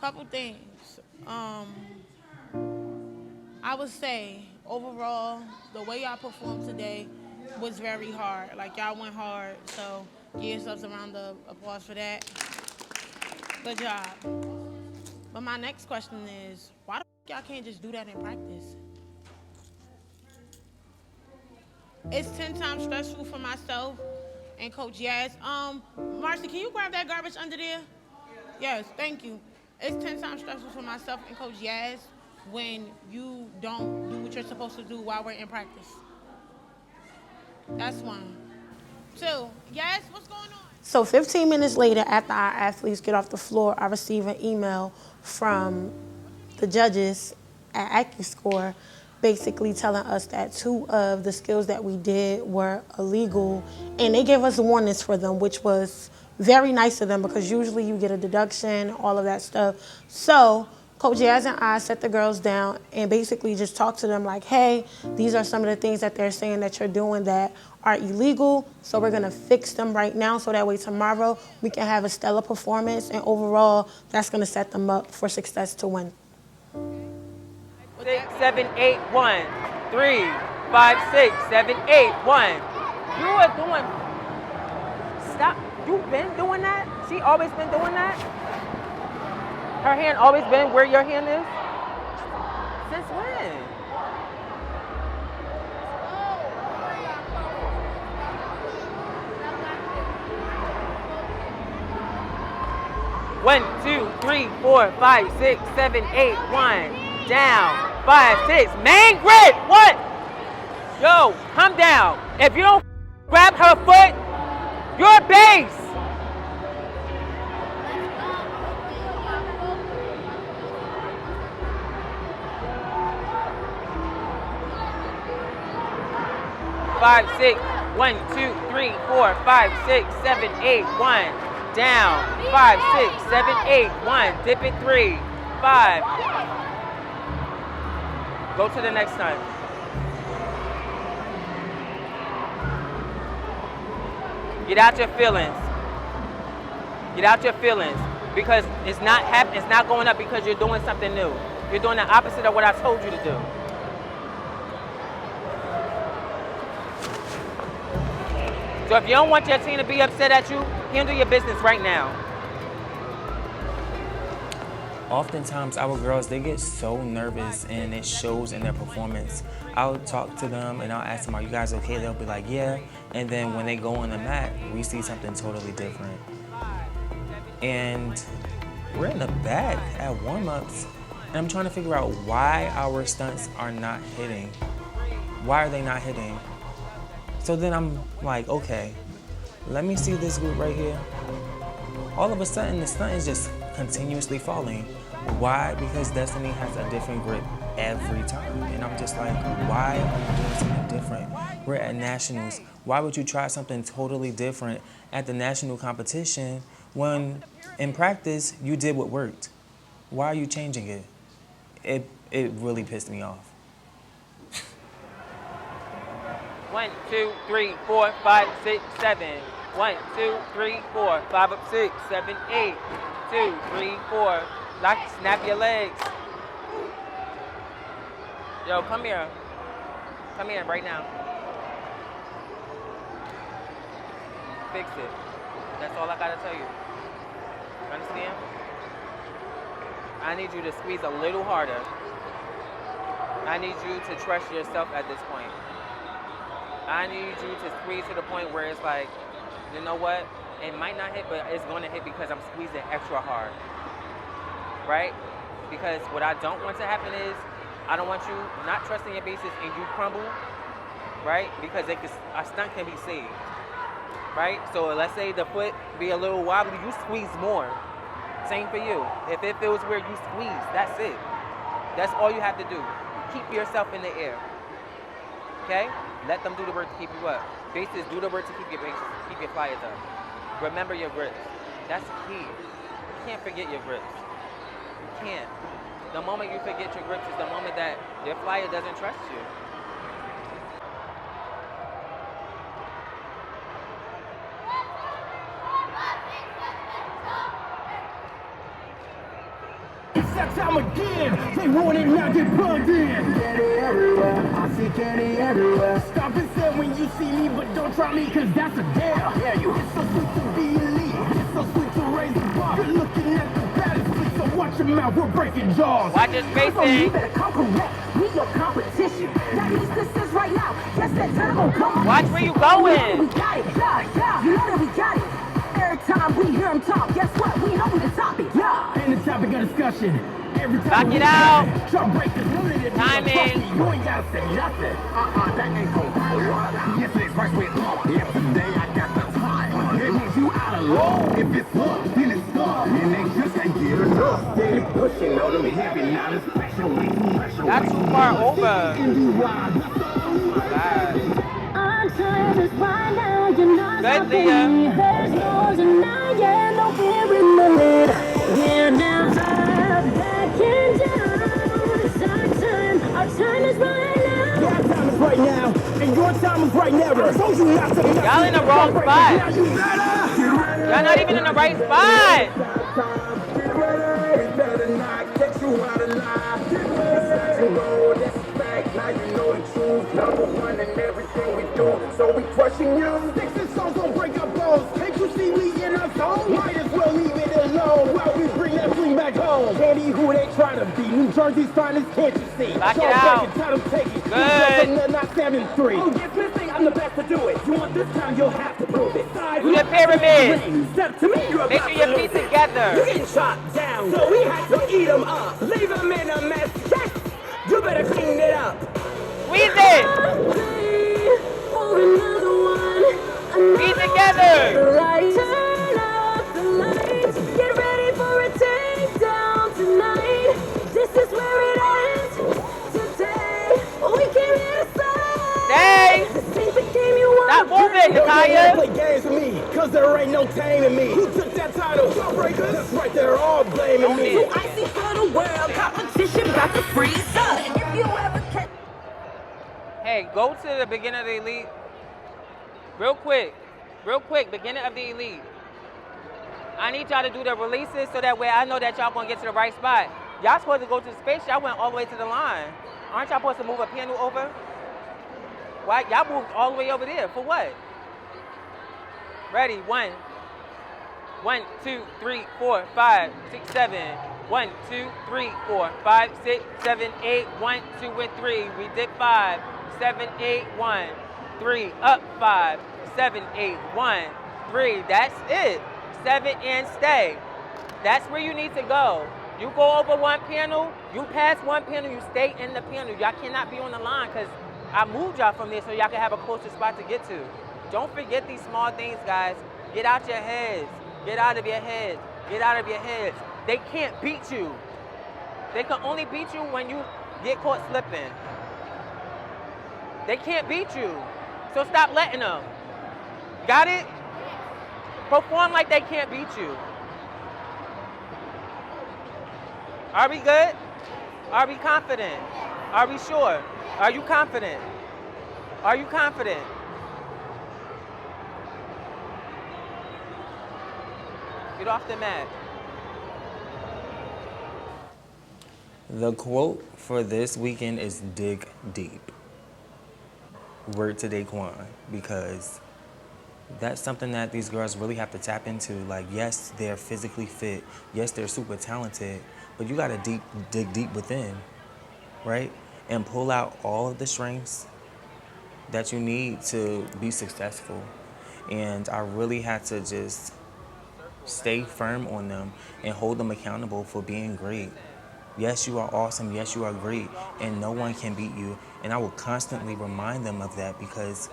L: Couple things. I would say overall, the way y'all performed today was very hard. Like y'all went hard, so give yourselves a round of applause for that. Good job. But my next question is, why the f y'all can't just do that in practice? It's 10 times stressful for myself and Coach Yaz. Marcy, can you grab that garbage under there? Yes, thank you. It's 10 times stressful for myself and Coach Yaz when you don't do what you're supposed to do while we're in practice. That's one. Two, Yaz, what's going on? So 15 minutes later, after our athletes get off the floor, I receive an email from the judges at AccuScore basically telling us that 2 of the skills that we did were illegal, and they gave us warnings for them, which was very nice of them because usually you get a deduction, all of that stuff. So Coach Yaz and I set the girls down and basically just talked to them like, hey, these are some of the things that they're saying that you're doing that are illegal, so we're gonna fix them right now so that way tomorrow we can have a stellar performance, and overall that's gonna set them up for success to win.
C: 6, 7, 8, 1, 3, 5, 6, 7, 8, 1. You are doing, stop, you've been doing that? She always been doing that? Her hand always been where your hand is? Since when? One, 2, 3, 4, 5, 6, 7, 8, 1. Down. 5, 6. Main grid. 1. Yo, come down. If you don't grab her foot, you're base. Five, 6. 1, 2, 3, 4, 5, 6, 7, 8, 1. Down. 5, 6, 7, 8, 1. Dip it 3, 5. Go to the next time. Get out your feelings. Get out your feelings because it's not happening. It's not going up because you're doing something new. You're doing the opposite of what I told you to do. So if you don't want your team to be upset at you, Handle your business right now.
D: Oftentimes, our girls, they get so nervous and it shows in their performance. I'll talk to them and I'll ask them, are you guys okay? They'll be like, yeah. And then when they go on the mat, we see something totally different. And we're in the back at warm-ups, and I'm trying to figure out why our stunts are not hitting. Why are they not hitting? So then I'm like, okay, let me see this group right here. All of a sudden, the stunt is just continuously falling. Why? Because Destiny has a different grip every time. And I'm just like, why are you doing something different? We're at nationals. Why would you try something totally different at the national competition when in practice you did what worked? Why are you changing it? It really pissed me off.
C: 1, 2, 3, 4, 5, 6, 7. 1, 2, 3, 4, 5 up 6, 7, 8. 2, 3, 4. Lock, snap your legs. Yo, come here. Come here right now. Fix it. That's all I gotta tell you. Understand? I need you to squeeze a little harder. I need you to trust yourself at this point. I need you to squeeze to the point where it's like, you know what? It might not hit, but it's gonna hit because I'm squeezing extra hard. Right? Because what I don't want to happen is, I don't want you not trusting your bases and you crumble, right? Because a stunt can be saved, right? So let's say the foot be a little wobbly, you squeeze more. Same for you. If it feels weird, you squeeze, that's it. That's all you have to do. Keep yourself in the air, okay? Let them do the work to keep you up. Bases, do the work to keep your bases, keep your flyers up. Remember your grips. That's key. You can't forget your grips. You can't. The moment you forget your grips is the moment that your flyer doesn't trust you.
B: It's that time again. They want it now, get plugged in. Candy everywhere. I see candy everywhere. Stop and say when you see me, but don't try me, cause that's a dare. Yeah, you. It's so sweet to be elite. It's so sweet to raise the bar. You're looking at the baddest fleet, so watch your mouth. We're breaking jaws.
C: Watch your spacing.
B: You better come correct. We your competition. That means this is right now. Yes, that turbo come on.
C: Watch where you going.
B: We got it. Yeah. You know that we got it. Every time we hear him talk, guess what? We know the topic. Yeah. And the topic of discussion. Every time
C: knock it out.
B: Timing. You ain't gotta say nothing. That ain't gon' work. Yesterday's first with up. Yeah, today I got the time. It means you out alone. If it's up, then it's stuck. And they just can't get enough. Steady pushing on them heavy, not as special.
C: That's too far over. Good, Leah.
H: There's no denying, no fearing the lead. We're never backing down. It's our time is right now.
B: Your time is right now, and your time is right now. I told you not to.
C: Y'all in the wrong spot. Y'all not even in the right spot.
B: Get ready, we better not catch you out of line. Get ready, this is fact. Now you know the truth. Number one in everything we do, so we crushing you. Sticks and stones don't break our bones. Can't you see we in our zone? Might as well leave it alone while we bring that fling back home. Candy, who they trying to be? New Jersey's finest, can't you see?
C: Lock it out.
B: Take it.
C: Good.
B: Not 7-3. Oh, yes, missing. I'm the best to do it. You want this time, you'll have to prove it.
C: Do the pyramid.
B: Step to me, you're
C: Make sure your feet together.
B: You're getting shot down, so we had to eat them up. Leave them in a mess. Yes, you better clean it up.
C: Squeeze it. Be together.
H: Turn off the lights. Get ready for a takedown tonight. This is where it ends. Today, we came here to
C: Stay. Stop moving, Nakaya.
B: Play games with me, cause there ain't no taming me. Who took that title? Jawbreakers. That's right, they're all blaming me.
H: So icy for the world. Competition about to freeze up. And if you ever catch.
C: Hey, go to the beginning of the elite. Real quick, beginning of the elite. I need y'all to do the releases so that way I know that y'all gonna get to the right spot. Y'all supposed to go to the space, y'all went all the way to the line. Aren't y'all supposed to move a panel over? Why? Y'all moved all the way over there, for what? Ready, 1, 1, 2, 3, 4, 5, 6, 7. 1, 2, 3, 4, 5, 6, 7, 8. 1, 2, and 3. We did 5, 7, 8, 1, 3. Up 5, 7, 8, 1, 3. That's it. 7 and stay. That's where you need to go. You go over one panel, you pass one panel, you stay in the panel. Y'all cannot be on the line because I moved y'all from there so y'all can have a closer spot to get to. Don't forget these small things, guys. Get out your heads. Get out of your heads. Get out of your heads. They can't beat you. They can only beat you when you get caught slipping. They can't beat you. So stop letting them. Got it? Perform like they can't beat you. Are we good? Are we confident? Are we sure? Are you confident? Are you confident? Get off the mat.
D: The quote for this weekend is dig deep. Word to Daquan, because that's something that these girls really have to tap into. Like, yes, they're physically fit. Yes, they're super talented, but you gotta dig deep within, right? And pull out all of the strengths that you need to be successful. And I really had to just stay firm on them and hold them accountable for being great. Yes, you are awesome. Yes, you are great. And no one can beat you. And I will constantly remind them of that because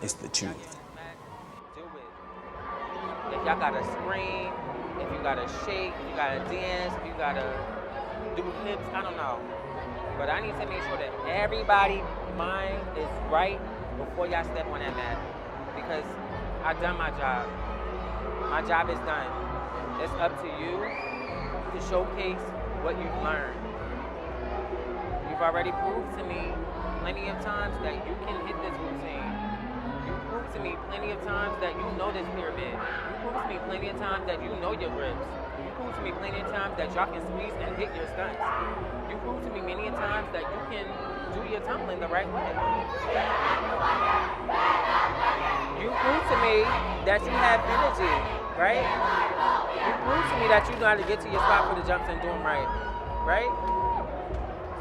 D: it's the truth.
C: If y'all gotta scream, if you gotta shake, if you gotta dance, if you gotta do hips, I don't know. But I need to make sure that everybody's mind is right before y'all step on that mat. Because I've done my job. My job is done. It's up to you to showcase what you've learned. You've already proved to me plenty of times that you can hit this routine. You proved to me plenty of times that you know this pyramid. You proved to me plenty of times that you know your grips. You proved to me plenty of times that y'all can squeeze and hit your stunts. You proved to me many times that you can do your tumbling the right way. You proved to me that you have energy, right? You proved to me that you know how to get to your spot for the jumps and do them right, right?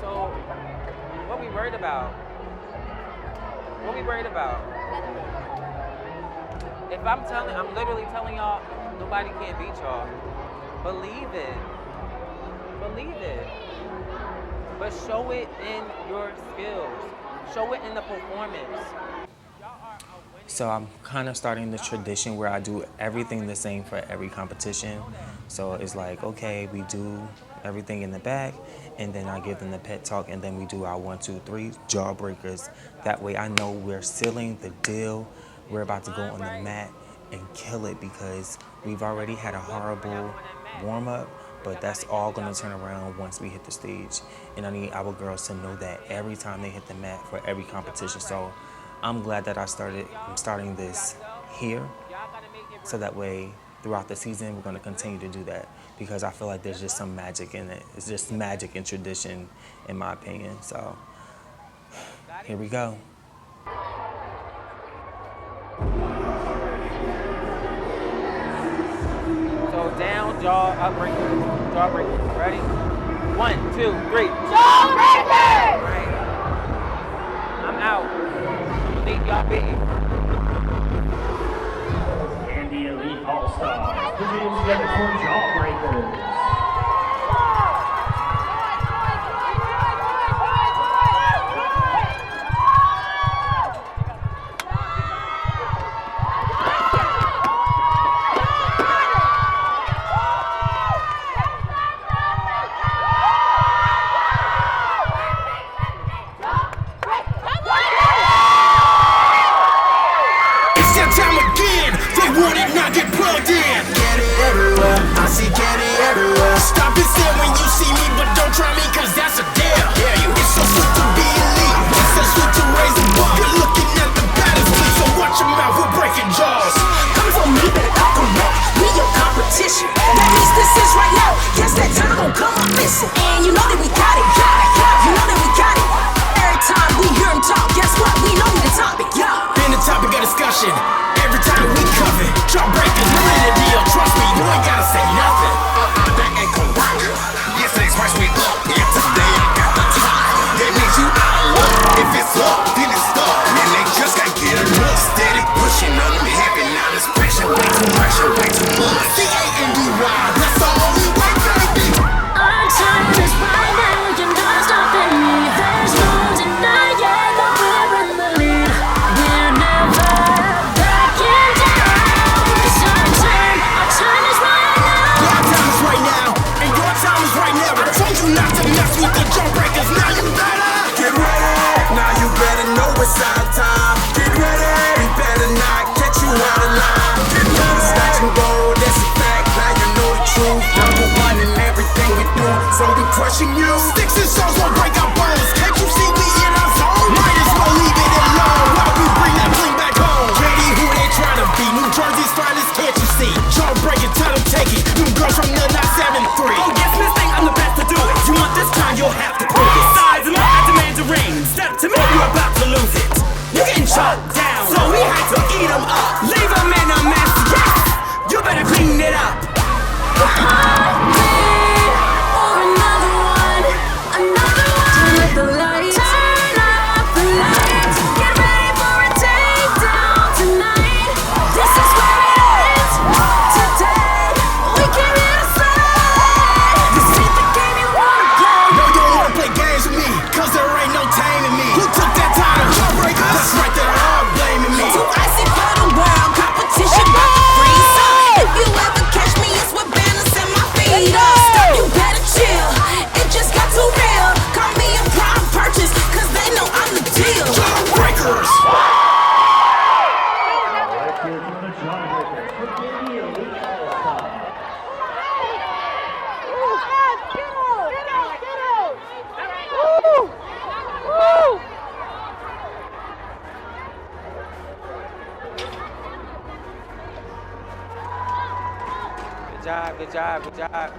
C: So, what we worried about? What we worried about? If I'm literally telling y'all, nobody can beat y'all. Believe it. Believe it. But show it in your skills. Show it in the performance.
D: So I'm kind of starting the tradition where I do everything the same for every competition. So it's like, okay, we do everything in the back, and then I give them the pet talk, and then we do our 1, 2, 3 jawbreakers. That way I know we're sealing the deal. We're about to go on the mat and kill it because we've already had a horrible warm-up, but that's all gonna turn around once we hit the stage. And I need our girls to know that every time they hit the mat for every competition. So I'm glad that I'm starting this here, so that way throughout the season we're gonna continue to do that because I feel like there's just some magic in it. It's just magic and tradition in my opinion. So here we go.
C: So down, jaw, up, breakers. Jaw breakers. Ready? 1, 2, 3. Jaw breakers! Right. I'm out. I'm gonna leave y'all be.
S: Candyeliteallstars. Put it together for Jawbreakers.
A: Stop and say when you see me, but don't try me, cause that's a dare. It's so sweet to be elite. It's so sweet to raise the bar. You're looking at the battlefield, so watch your mouth, we're breaking jaws.
T: Come for me, better come correct. We your competition. That means this is right now. Guess that time gon' come up missing. And you know that we got it, yeah. You know that we got it. Every time we hear him talk, guess what? We know we the topic, yeah.
A: Been a topic of discussion. Every time we cover, jawbreakers, we're in the deal. Trust me, you ain't gotta say nothing.
E: That ain't gon' work. Yesterday's price went up, and today I got the top. That means you out of luck. If it's up, then it's stuck. Man, they just gotta get enough. Steady pushing on them heavy. Now this pressure way too much. C-A-N-D-Y, that's all we wait, baby.
H: I'm tired of right now, you're not stopping me. There's no denying that we're in the lead. We're never backing down. It's our time is right now.
A: Our time is right now, and your time is right now. I told you not to mess with the jawbreakers. Now you better
E: Get ready. Now you better know it's our time. Get ready. We better not catch you out of line. Get ready. Snatch and roll, that's a fact. Now you know the truth. Number one in everything we do, so we crushing you.
A: Sticks and stones won't break our bones. Can't you see we in our zone? Might as well leave it alone while we bring that fling back home. Ready who they trying to be? New Jersey's finest, can't you see? Jawbreaking, tell them take it. New girls from the 973.
U: Oh yes, miss, think I'm the best to do it. You want this time, you'll have to prove it. Size and I demand a ring. Step to me, you're about to lose it. You're getting shot down, so we had to eat 'em up. Leave 'em in a mess, yes. You better clean it up.
C: Good job, good job.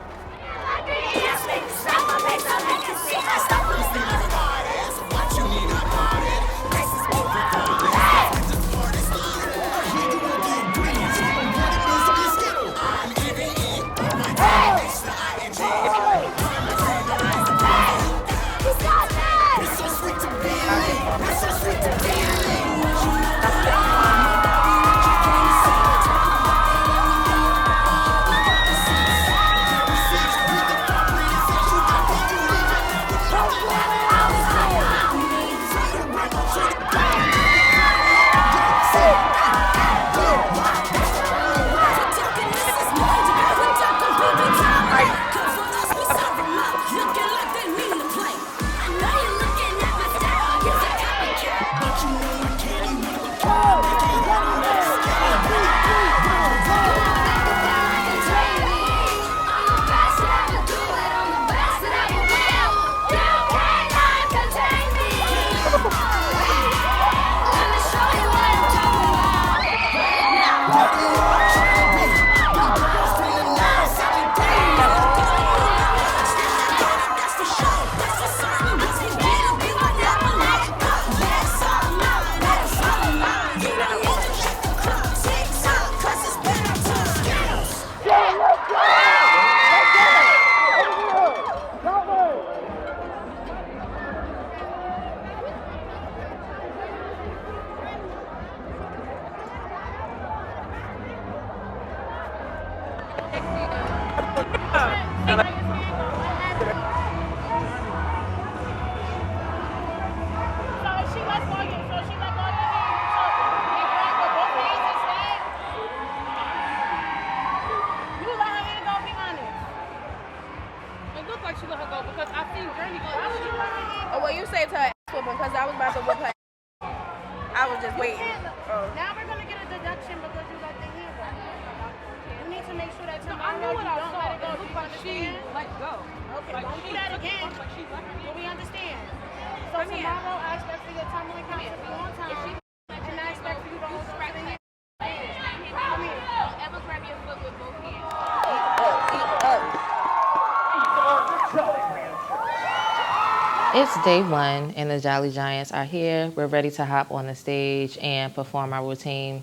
I: It's day one and the Jolly Giants are here. We're ready to hop on the stage and perform our routine.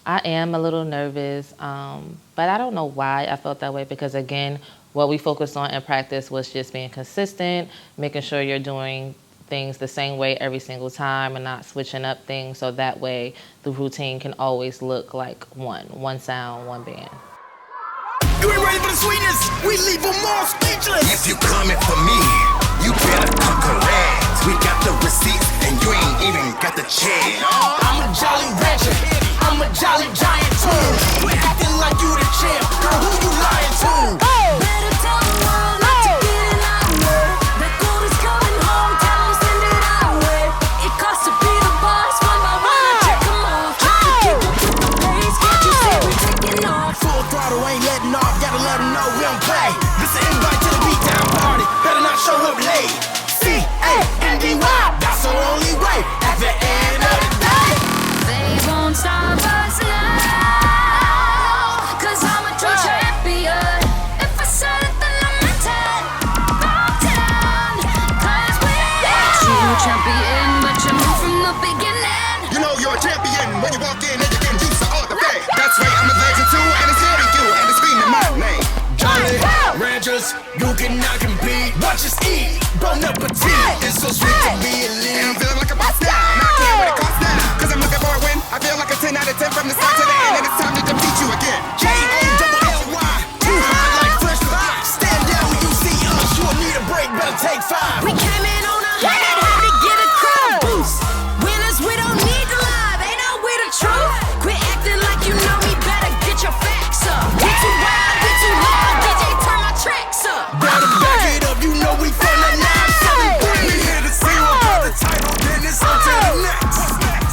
I: I am a little nervous, but I don't know why I felt that way because again, what we focused on in practice was just being consistent, making sure you're doing things the same way every single time and not switching up things so that way the routine can always look like one sound, one band.
A: You ain't ready for the sweetness, we leave them all speechless. If you coming for me, you better come correct. We got the receipts and you ain't even got the check. I'm a jolly rancher, I'm a jolly giant too. We're acting like you the champ, girl, who you lying to?
H: Better tell the world not to get in our way. That gold is coming home, tell them send it our way. It costs to be the boss, one by one I check them off. Try to keep up with the pace, can't you see we taking off?
A: Full throttle, ain't letting off, gotta let them know we don't play. This an invite to the beatdown party, better not show up late. C-A-N-D-Y, that's the only way. At the end of the day,
H: they won't stop us now, 'cause I'm a true champion. If I said it, then I meant it. Bow down, 'cause we're true champion, but you knew from the beginning.
B: You know you're a champion when you walk in and you can use all the fame. That's right, I'm a legend too, and it's here to you, and it's screaming my name.
A: Jolly ranchers, you cannot compete. Watch us eat, bon appetit. It's so sweet to be elite.
B: And I'm feeling like a boss now, not caring what it costs now. 'Cause I'm looking for a win, I feel like a 10 out of 10 from the start to the end, and it's time to defeat you again.
A: J-A-double-L-Y, too hot like flesh to buy. Stand down when you see us, you'll need a break, better take 5.
H: We came in on 100, had to get a crowd boost. Winners, we don't need to lie, they know we the truth. Quit acting like you know me, better get your facts up. We too wild, we too loud, DJ turn my tracks up.
A: Better back it up, you know we from the 973.
B: We here to see who got the title, then it's on to the next.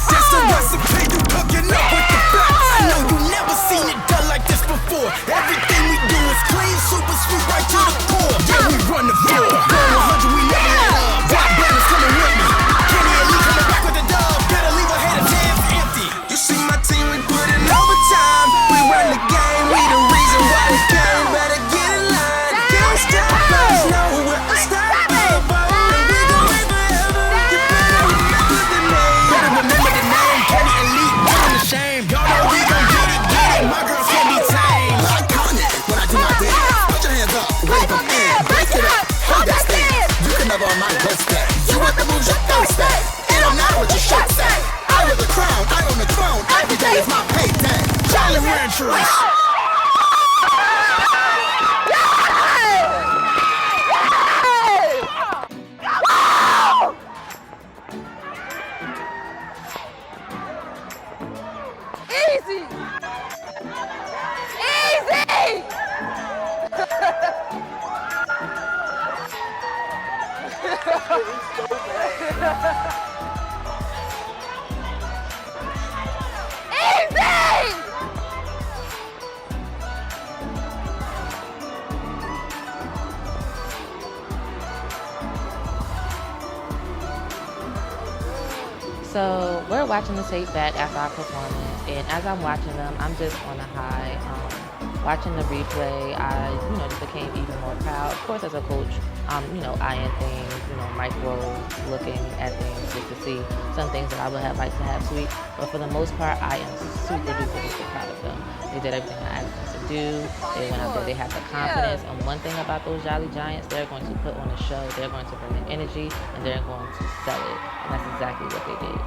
A: That's the recipe, you cooking up with the best. I know you never seen it done like this before. Everything we do is clean, super sweet, right to the core. Yeah, we run the floor. Going 100, we never let up. Rock banners coming with me. Candyelite coming back with the dub. Better leave a head of jams empty.
B: You see my team, we put in overtime. We run the game, we the reason why we came. Better get in line, can't stop us. Know we're unstoppable, and we gon' win forever. You better remember the name.
A: Better remember the name, Candyelite, putting the shame. Y'all know we gon' get it. My girls can't be tamed.
B: Iconic, when I do my dance. Put your hands up, wave them in. Break it up, hold that stance. You can never on my waist that. You want the moves, you're thirsty. It don't matter what your shirt say. I wear the crown, I own the throne. Every day is my payday.
A: Jolly ranchers.
G: Easy! Easy! Easy!
I: So we're watching the tape back after our performance, and as I'm watching them, I'm just on a high. Watching the replay, I, just became even more proud. Of course, as a coach, eyeing things, micro looking at things just to see some things that I would have liked to have tweaked. But for the most part, I am super duper proud of them. They did everything I asked them to do. They went out there, they had the confidence. And one thing about those Jolly Giants, they're going to put on a show. They're going to bring the energy, and they're going to sell it. And that's exactly what they did.